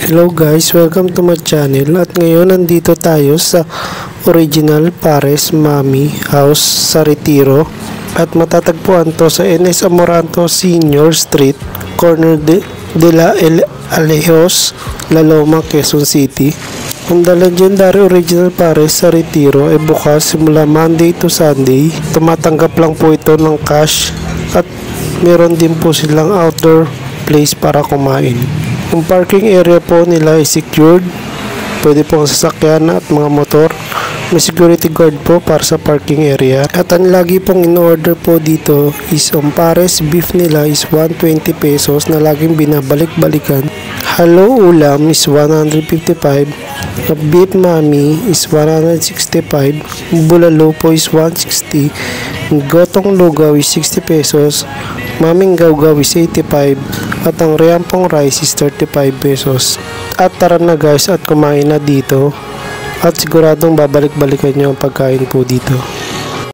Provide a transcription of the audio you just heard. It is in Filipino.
Hello guys, welcome to my channel at ngayon nandito tayo sa original Pares Mami House sa Retiro at matatagpuan to sa NS Amoranto Senior Street, corner de la Alejos, La Loma, Quezon City. Ang The Legendary Original Pares sa Retiro ay bukas simula Monday to Sunday. Tumatanggap lang po ito ng cash at meron din po silang outdoor place para kumain. Ang parking area po nila ay secured. Pwede po ang sasakyan at mga motor. May security guard po para sa parking area. At ang lagi pong in-order po dito is ang Pares beef nila is 120 pesos na laging binabalik-balikan. Halo ulam is 155. Beef mami is 165. Bulalo po is 160. Gotong lugaw is 60 pesos. Maming gawgaw is 85 at ang reampong rice is 35 pesos. At tara na guys at kumain na dito at siguradong babalik-balikan nyo ang pagkain po dito.